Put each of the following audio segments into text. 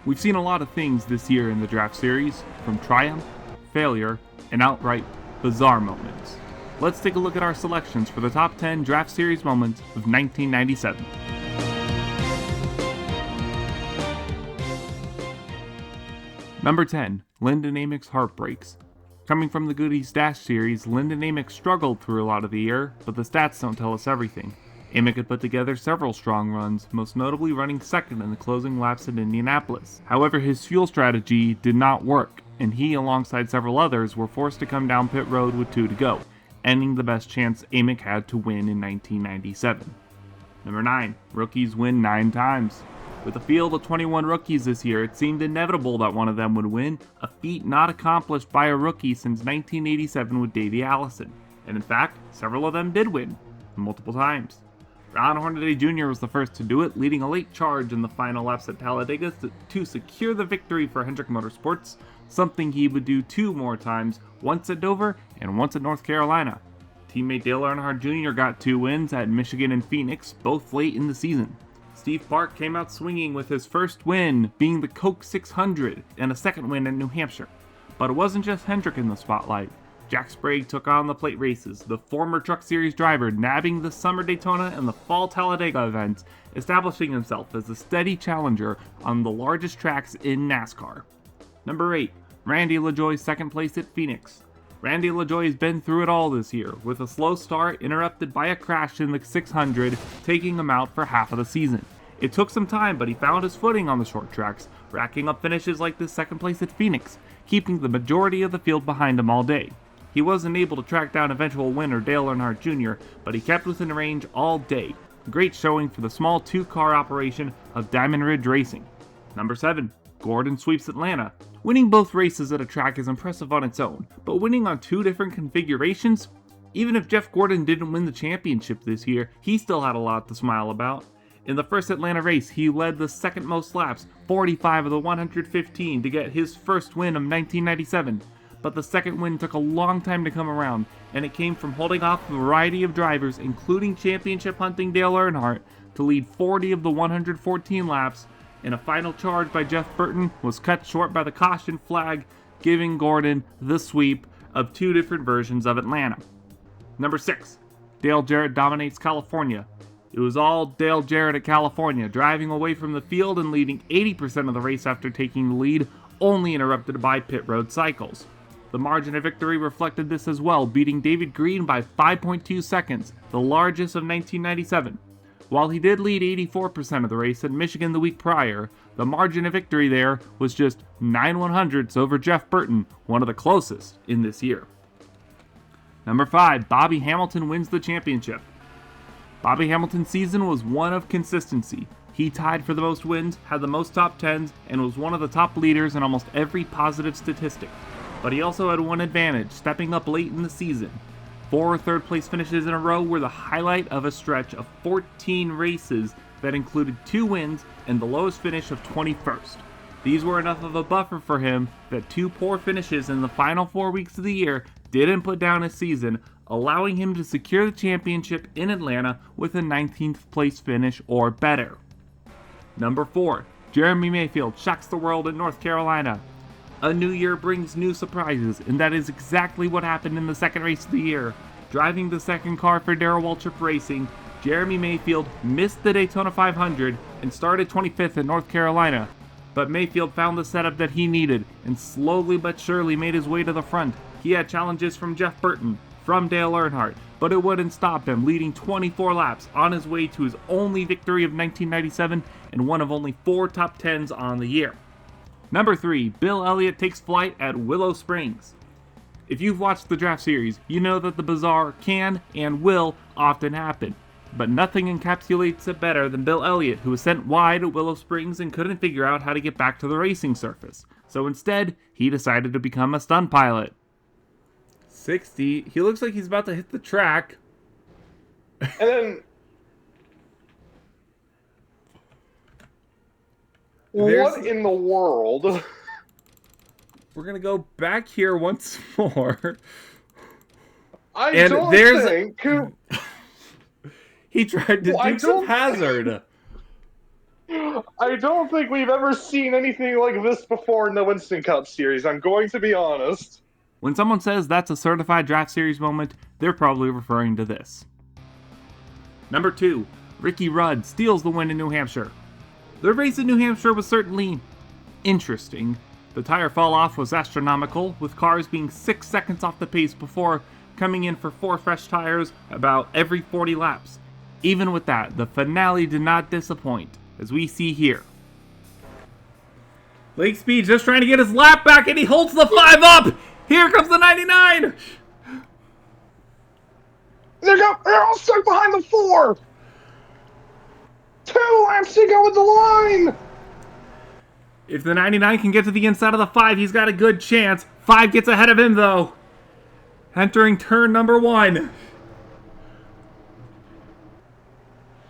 We've seen a lot of things this year in the draft series, from triumph, failure, and outright bizarre moments. Let's take a look at our selections for the top 10 draft series moments of 1997. Number 10, Lyndon Amick's Heartbreaks. Coming from the Goodies Dash series, Lyndon Amick struggled through a lot of the year, but the stats don't tell us everything. Amick had put together several strong runs, most notably running second in the closing laps at Indianapolis. However, his fuel strategy did not work, and he, alongside several others, were forced to come down pit road with 2 to go, ending the best chance Amick had to win in 1997. Number 9, rookies win 9 times. With a field of 21 rookies this year, it seemed inevitable that one of them would win, a feat not accomplished by a rookie since 1987 with Davey Allison. And in fact, several of them did win, multiple times. Ron Hornaday Jr. was the first to do it, leading a late charge in the final laps at Talladega to secure the victory for Hendrick Motorsports, something he would do 2 more times, once at Dover and once at North Carolina. Teammate Dale Earnhardt Jr. got 2 wins at Michigan and Phoenix, both late in the season. Steve Clark came out swinging with his first win being the Coke 600 and a second win in New Hampshire. But it wasn't just Hendrick in the spotlight. Jack Sprague took on the plate races, the former Truck Series driver nabbing the Summer Daytona and the Fall Talladega events, establishing himself as a steady challenger on the largest tracks in NASCAR. Number 8, Randy LaJoie's second place at Phoenix. Randy LaJoie has been through it all this year, with a slow start interrupted by a crash in the 600, taking him out for half of the season. It took some time, but he found his footing on the short tracks, racking up finishes like this second place at Phoenix, keeping the majority of the field behind him all day. He wasn't able to track down eventual winner Dale Earnhardt Jr., but he kept within range all day. A great showing for the small 2-car operation of Diamond Ridge Racing. Number 7, Gordon sweeps Atlanta. Winning both races at a track is impressive on its own, but winning on 2 different configurations? Even if Jeff Gordon didn't win the championship this year, he still had a lot to smile about. In the first Atlanta race, he led the second most laps, 45 of the 115, to get his first win of 1997. But the second win took a long time to come around, and it came from holding off a variety of drivers, including championship hunting Dale Earnhardt, to lead 40 of the 114 laps, and a final charge by Jeff Burton was cut short by the caution flag, giving Gordon the sweep of 2 different versions of Atlanta. Number 6, Dale Jarrett dominates California. It was all Dale Jarrett at California, driving away from the field and leading 80% of the race after taking the lead, only interrupted by pit road cycles. The margin of victory reflected this as well, beating David Green by 5.2 seconds, the largest of 1997. While he did lead 84% of the race at Michigan the week prior, the margin of victory there was just 9 100ths over Jeff Burton, one of the closest in this year. Number 5, Bobby Hamilton wins the championship. Bobby Hamilton's season was one of consistency. He tied for the most wins, had the most top 10s, and was one of the top leaders in almost every positive statistic. But he also had one advantage, stepping up late in the season. 4 third-place finishes in a row were the highlight of a stretch of 14 races that included 2 wins and the lowest finish of 21st. These were enough of a buffer for him that 2 poor finishes in the final 4 weeks of the year didn't put down his season, allowing him to secure the championship in Atlanta with a 19th place finish or better. Number 4, Jeremy Mayfield shocks the world in North Carolina. A new year brings new surprises, and that is exactly what happened in the second race of the year. Driving the second car for Darrell Waltrip Racing, Jeremy Mayfield missed the Daytona 500 and started 25th at North Carolina. But Mayfield found the setup that he needed and slowly but surely made his way to the front. He had challenges from Jeff Burton, from Dale Earnhardt, but it wouldn't stop him, leading 24 laps on his way to his only victory of 1997 and one of only 4 top 10s on the year. Number 3, Bill Elliott takes flight at Willow Springs. If you've watched the draft series, you know that the bizarre can and will often happen. But nothing encapsulates it better than Bill Elliott, who was sent wide at Willow Springs and couldn't figure out how to get back to the racing surface. So instead, he decided to become a stunt pilot. 60, he looks like he's about to hit the track. And then what in the world? We're going to go back here once more. I don't think... He tried to Dukes of Hazzard. I don't think we've ever seen anything like this before in the Winston Cup series, I'm going to be honest. When someone says that's a certified draft series moment, they're probably referring to this. Number 2, Ricky Rudd steals the win in New Hampshire. The race in New Hampshire was certainly interesting. The tire fall off was astronomical, with cars being 6 seconds off the pace before coming in for 4 fresh tires about every 40 laps. Even with that, the finale did not disappoint, as we see here. Lake Speed just trying to get his lap back, and he holds the 5 up! Here comes the 99! They're all stuck behind the 4! 2 laps to go with the line! If the 99 can get to the inside of the 5, he's got a good chance. 5 gets ahead of him, though. Entering turn number 1.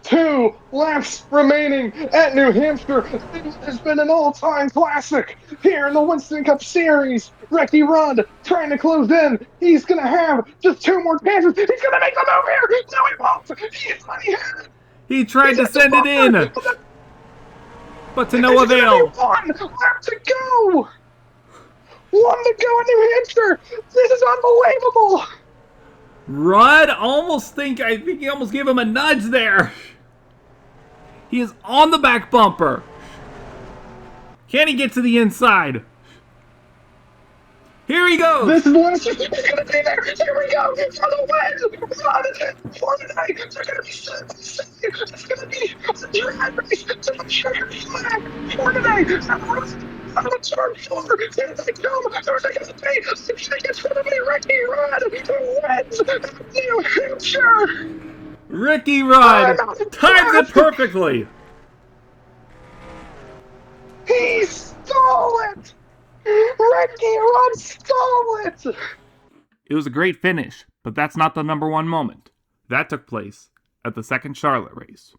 2 laps remaining at New Hampshire. This has been an all-time classic here in the Winston Cup Series. Ricky Rudd trying to close in. He's going to have just 2 more chances. He's going to make the move here. No, he won't. He tried to send it in, but to no avail. 1 lap to go. 1 to go in New Hampshire. This is unbelievable. Rudd I think he almost gave him a nudge there. He is on the back bumper. Can he get to the inside? Here he goes. This is one. He's going to be there. Here we go. For the win. For the night. They're going to be it's going to be a drag race to the checkered flag for today. I'm a turn 4. Here they come. They're taking the day. It's going to be Ricky Rudd who wins New Hampshire. Ricky Rudd times it perfectly. He stole it. Ricky Rudd stole it. It was a great finish, but that's not the number 1 moment. That took place at the second Charlotte race.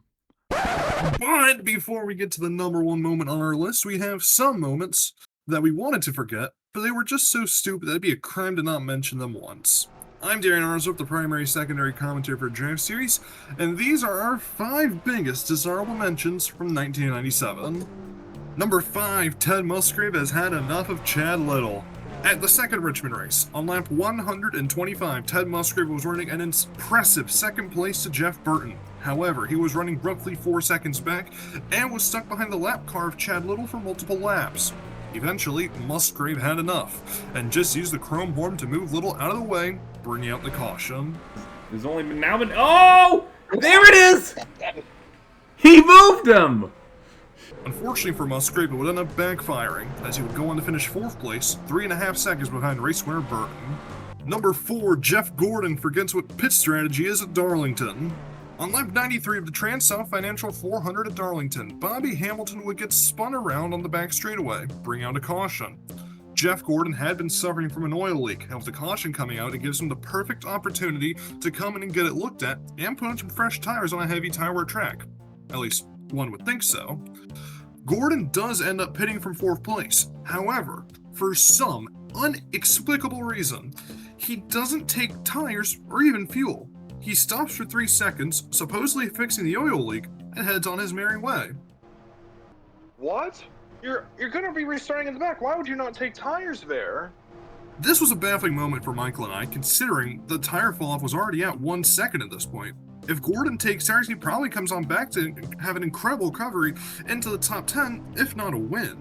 But before we get to the number 1 moment on our list, we have some moments that we wanted to forget, but they were just so stupid that it'd be a crime to not mention them once. I'm Darien Arnsdorff, the primary secondary commentator for Draft Series, and these are our 5 biggest dishonorable mentions from 1997. Number 5, Ted Musgrave has had enough of Chad Little. At the second Richmond race, on lap 125, Ted Musgrave was running an impressive second place to Jeff Burton. However, he was running roughly 4 seconds back and was stuck behind the lap car of Chad Little for multiple laps. Eventually, Musgrave had enough and just used the chrome horn to move Little out of the way, bringing out the caution. There's only been oh! There it is! He moved him! Unfortunately for Musgrave, it would end up backfiring, as he would go on to finish 4th place, 3.5 seconds behind race winner Burton. Number 4, Jeff Gordon forgets what pit strategy is at Darlington. On lap 93 of the Trans-South Financial 400 at Darlington, Bobby Hamilton would get spun around on the back straightaway, bringing out a caution. Jeff Gordon had been suffering from an oil leak, and with the caution coming out, it gives him the perfect opportunity to come in and get it looked at, and put on some fresh tires on a heavy tire wear track. At least, one would think so. Gordon does end up pitting from 4th place. However, for some inexplicable reason, he doesn't take tires or even fuel. He stops for 3 seconds, supposedly fixing the oil leak, and heads on his merry way. What? You're going to be restarting in the back. Why would you not take tires there? This was a baffling moment for Michael and I, considering the tire fall-off was already at 1 second at this point. If Gordon takes tires, he probably comes on back to have an incredible recovery into the top 10, if not a win.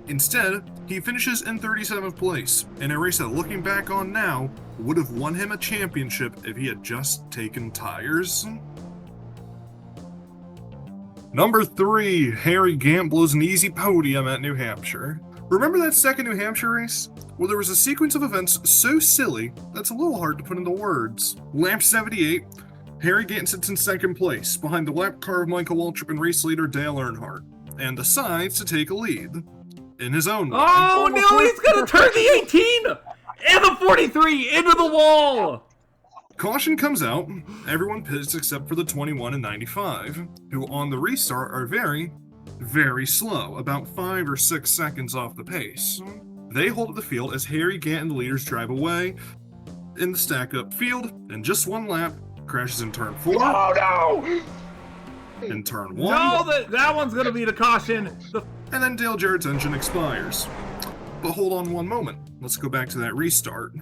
Instead, he finishes in 37th place, in a race that, looking back on now, would have won him a championship if he had just taken tires. Number 3, Harry Gant blows an easy podium at New Hampshire. Remember that second New Hampshire race? Well, there was a sequence of events so silly that's a little hard to put into words. Lap 78, Harry Gant sits in 2nd place, behind the lap car of Michael Waltrip and race leader Dale Earnhardt, and decides to take a lead. In his own way. Oh no, he's gonna turn the 18 and the 43 into the wall! Caution comes out, everyone pits except for the 21 and 95, who on the restart are very, very slow, about 5 or 6 seconds off the pace. They hold up the field as Harry Gant and the leaders drive away in the stack-up field, and just 1 lap, crashes in turn 4. Oh no! in turn 1. No, that one's gonna be the caution. And then Dale Jarrett's engine expires. But hold on one moment. Let's go back to that restart.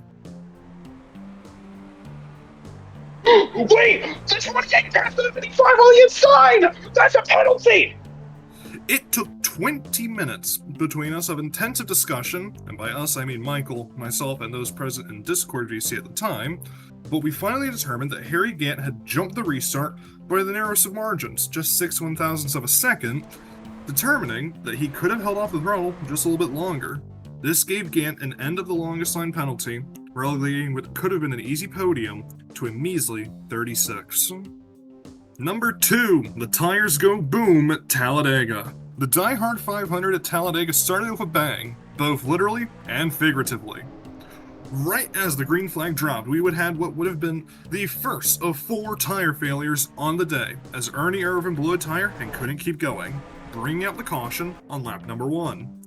Wait! The 28 passed the 55 on the inside! That's a penalty! It took 20 minutes between us of intensive discussion, and by us I mean Michael, myself, and those present in Discord VC at the time, but we finally determined that Harry Gant had jumped the restart by the narrowest of margins, just 6/1000ths of a second, determining that he could have held off the throttle just a little bit longer. This gave Gant an end of the longest line penalty, relegating what could have been an easy podium to a measly 36. Number 2, the tires go boom at Talladega. The Die Hard 500 at Talladega started with a bang, both literally and figuratively. Right as the green flag dropped, we would have what would have been the first of 4 tire failures on the day, as Ernie Irvin blew a tire and couldn't keep going, bringing out the caution on lap number 1.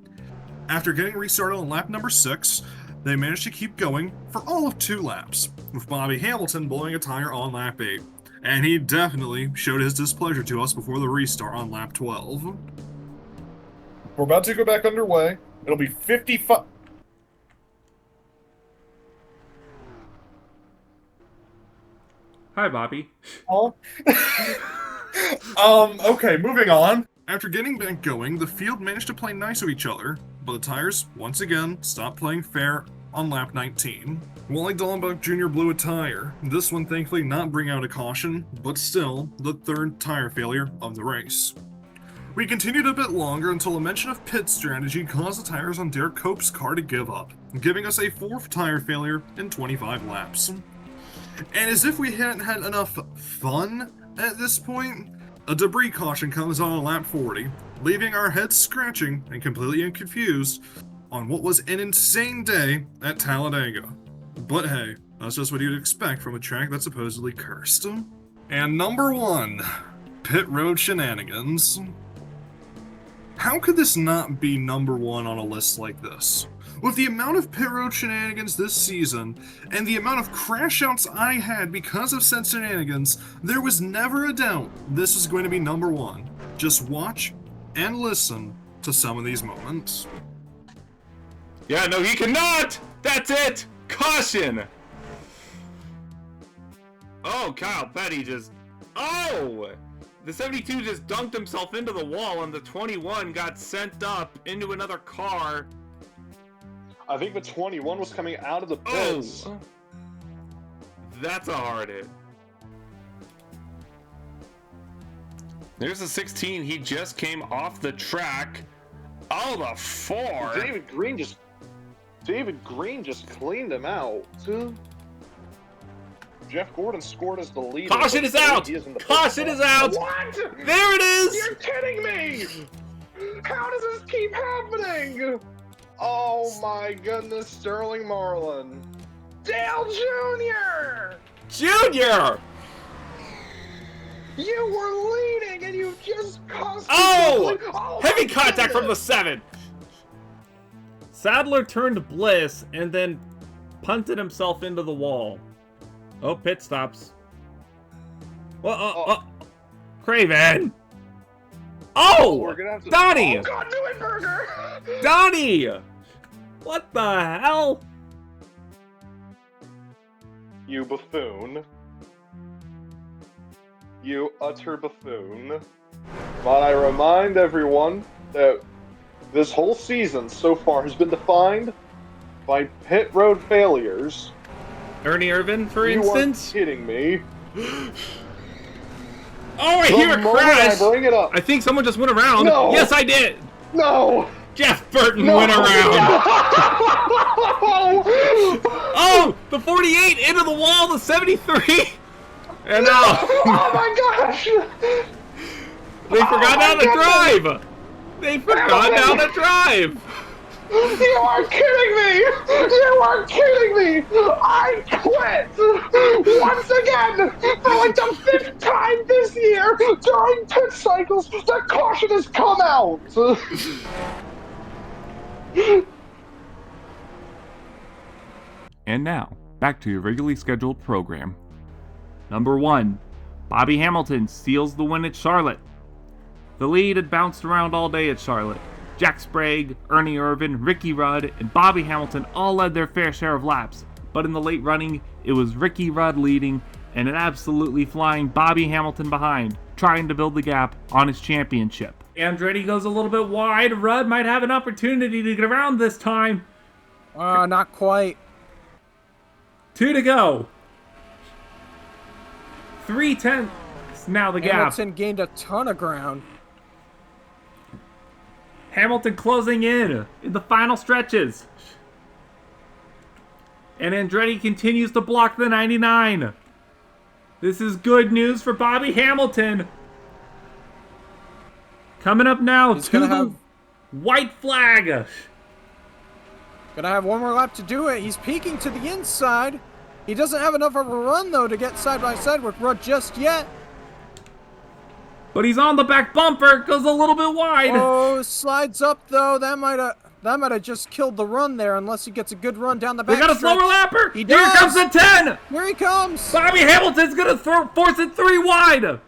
After getting restarted on lap number 6, they managed to keep going for all of 2 laps, with Bobby Hamilton blowing a tire on lap 8. And he definitely showed his displeasure to us before the restart on lap 12. We're about to go back underway. It'll be 55... Hi, Bobby. Oh. Okay, moving on. After getting back going, the field managed to play nice with each other, but the tires, once again, stopped playing fair on lap 19. Wally Dallenbach Jr. blew a tire, this one thankfully not bring out a caution, but still, the 3rd tire failure of the race. We continued a bit longer until a mention of pit strategy caused the tires on Derek Cope's car to give up, giving us a 4th tire failure in 25 laps. And as if we hadn't had enough fun at this point, a debris caution comes on lap 40, leaving our heads scratching and completely confused on what was an insane day at Talladega. But hey, that's just what you'd expect from a track that's supposedly cursed. And number 1, pit road shenanigans. How could this not be number 1 on a list like this? With the amount of pit road shenanigans this season, and the amount of crash outs I had because of said shenanigans, there was never a doubt this was going to be number 1. Just watch and listen to some of these moments. Yeah, no, he cannot! That's it! Caution! Oh, Kyle Petty just... Oh! The 72 just dunked himself into the wall, and the 21 got sent up into another car. I think the 21 was coming out of the pits. Oh! That's a hard hit. There's the 16. He just came off the track. Oh, the 4. David Green just cleaned him out. Jeff Gordon scored as the leader. Caution is out! Caution is out! What? There it is! You're kidding me! How does this keep happening? Oh my goodness, Sterling Marlin. Dale Jr.! Junior! You were leading and you just cost me. Oh! Heavy my contact from the goodness. 7. Sadler turned Bliss and then punted himself into the wall. Oh, pit stops. Craven! Oh! We're gonna have to... Donnie! Oh God, Neuenberger! Donnie! What the hell? You buffoon. You utter buffoon. But I remind everyone that this whole season so far has been defined by pit road failures. Ernie Irvin, for You instance? are kidding me. Oh, I hear a crash! I bring it up. I think someone just went around. No! Yes, I did! No! Jeff Burton No! went around! No! Oh! The 48 into the wall, the 73! And now... Oh my gosh! They forgot how to goodness. drive! They forgot how to drive! You are kidding me! You are kidding me! I quit! Once again! For like the 5th time this year, during pit cycles, the caution has come out! And now, back to your regularly scheduled program. Number 1, Bobby Hamilton seals the win at Charlotte. The lead had bounced around all day at Charlotte. Jack Sprague, Ernie Irvan, Ricky Rudd, and Bobby Hamilton all led their fair share of laps, but in the late running, it was Ricky Rudd leading and an absolutely flying Bobby Hamilton behind, trying to build the gap on his championship. Andretti goes a little bit wide. Rudd might have an opportunity to get around this time. Not quite. 2 to go. 3/10 now the gap. Hamilton gained a ton of ground. Hamilton closing in the final stretches. And Andretti continues to block the 99. This is good news for Bobby Hamilton. Coming up now He's to gonna the have- white flag. Gonna have one more lap to do it. He's peeking to the inside. He doesn't have enough of a run, though, to get side by side with Rudd just yet. But he's on the back bumper, goes a little bit wide. Oh, slides up, though. That might have just killed the run there, unless he gets a good run down the back We got a stretch. slower lapper. He Here does. comes the 10. Here he comes. Bobby Hamilton's gonna force it 3 wide.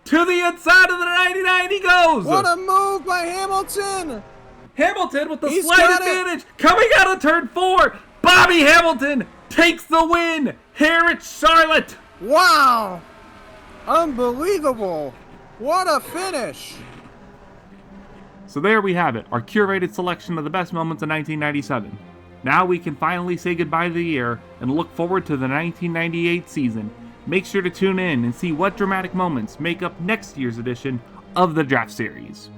To the inside of the 99 he goes. What a move by Hamilton. Hamilton with the He's slight got it. advantage. Coming out of turn 4. Bobby Hamilton takes the win here at Charlotte. Wow. Unbelievable. What a finish. So there we have it, our curated selection of the best moments of 1997. Now we can finally say goodbye to the year and look forward to the 1998 season. Make sure to tune in and see what dramatic moments make up next year's edition of the Draft Series.